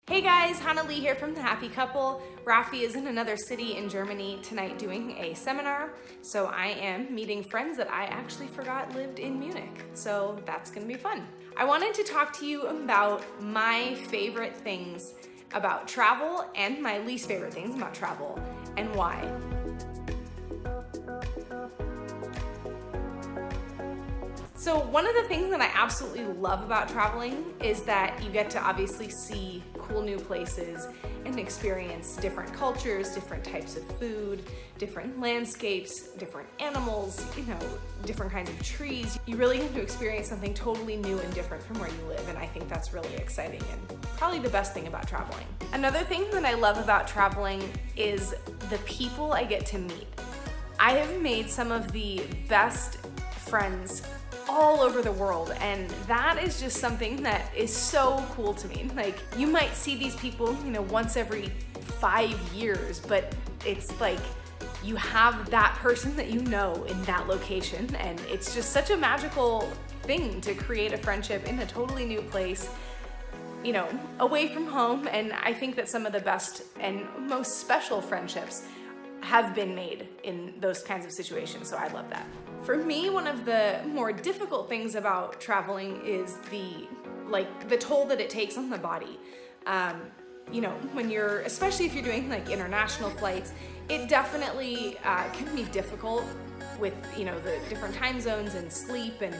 Hey guys, Hana-li here from The Happy Couple. Rafi is in another city in Germany tonight doing a seminar, so I am meeting friends that I actually forgot lived in Munich, so that's gonna be fun. I wanted to talk to you about my favorite things about travel and my least favorite things about travel and why. So one of the things that I absolutely love about traveling is that you get to obviously see cool new places and experience different cultures, different types of food, different landscapes, different animals, different kinds of trees. You really get to experience something totally new and different from where you live, and I think that's really exciting and probably the best thing about traveling. Another thing that I love about traveling is the people I get to meet. I have made some of the best friends all over the world, and that is just something that is so cool to me. Like, you might see these people, once every 5 years, but it's like you have that person that you know in that location, and it's just such a magical thing to create a friendship in a totally new place, away from home. And I think that some of the best and most special friendships have been made in those kinds of situations, so I love that. For me, one of the more difficult things about traveling is the toll that it takes on the body. Especially if you're doing international flights, it definitely can be difficult with the different time zones and sleep. And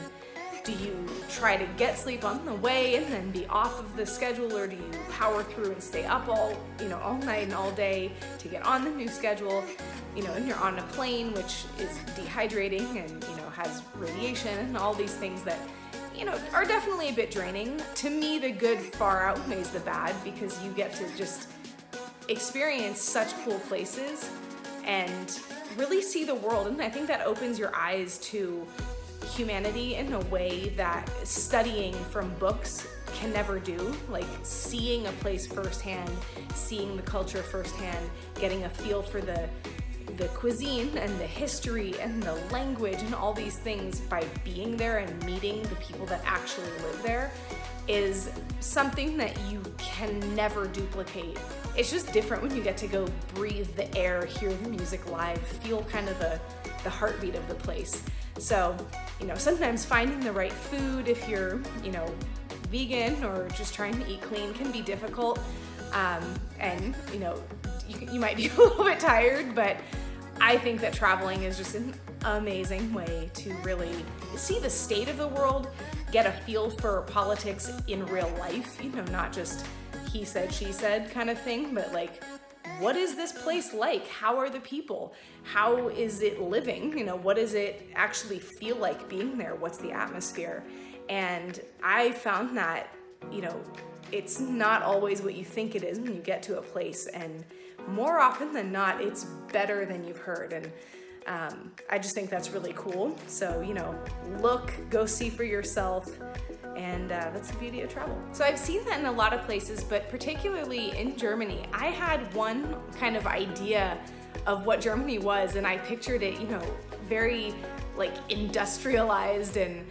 do you try to get sleep on the way and then be off of the schedule, or do you power through and stay up all night and all day to get on the new schedule? And you're on a plane, which is dehydrating and has radiation and all these things that are definitely a bit draining. To me, the good far outweighs the bad, because you get to just experience such cool places and really see the world. And I think that opens your eyes to humanity in a way that studying from books can never do. Like, seeing a place firsthand, seeing the culture firsthand, getting a feel for the cuisine and the history and the language and all these things by being there and meeting the people that actually live there is something that you can never duplicate. It's just different when you get to go breathe the air, hear the music live, feel kind of the heartbeat of the place. So, sometimes finding the right food, if you're, vegan or just trying to eat clean, can be difficult. And, you might be a little bit tired, but I think that traveling is just an amazing way to really see the state of the world, get a feel for politics in real life, not just he said, she said kind of thing, but what is this place like? How are the people? How is it living? What does it actually feel like being there? What's the atmosphere? And I found that, it's not always what you think it is when you get to a place, and more often than not, it's better than you've heard. And I just think that's really cool. So, look, go see for yourself. And that's the beauty of travel. So I've seen that in a lot of places, but particularly in Germany. I had one kind of idea of what Germany was, and I pictured it, very industrialized and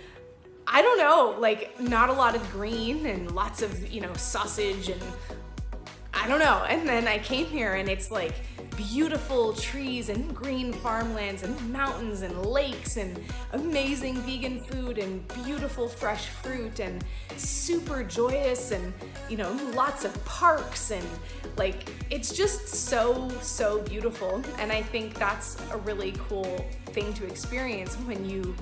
I don't know, not a lot of green and lots of, sausage and I don't know. And then I came here and it's beautiful trees and green farmlands and mountains and lakes and amazing vegan food and beautiful fresh fruit and super joyous and, lots of parks and it's just so beautiful. And I think that's a really cool thing to experience when you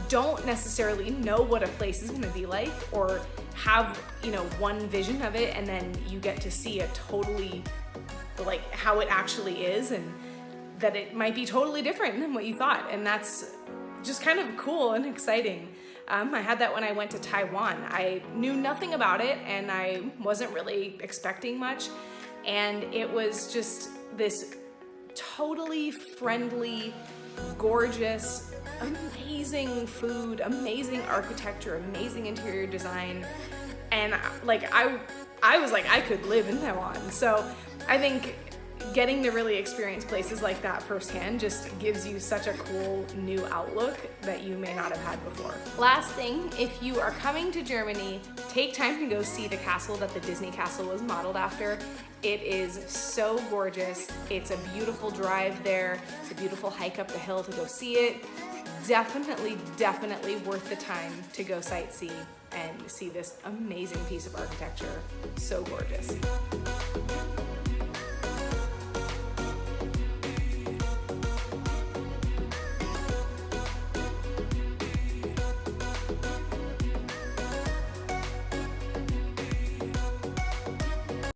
don't necessarily know what a place is going to be like, or have one vision of it, and then you get to see a totally how it actually is, and that it might be totally different than what you thought. And that's just kind of cool and exciting. I had that when I went to Taiwan. I knew nothing about it and I wasn't really expecting much, and it was just this totally friendly, gorgeous, amazing food, amazing architecture, amazing interior design. And I was like, I could live in Taiwan. So I think, getting to really experience places like that firsthand just gives you such a cool new outlook that you may not have had before. Last thing, if you are coming to Germany, take time to go see the castle that the Disney castle was modeled after. It is so gorgeous. It's a beautiful drive there. It's a beautiful hike up the hill to go see it. Definitely, definitely worth the time to go sightsee and see this amazing piece of architecture. So gorgeous.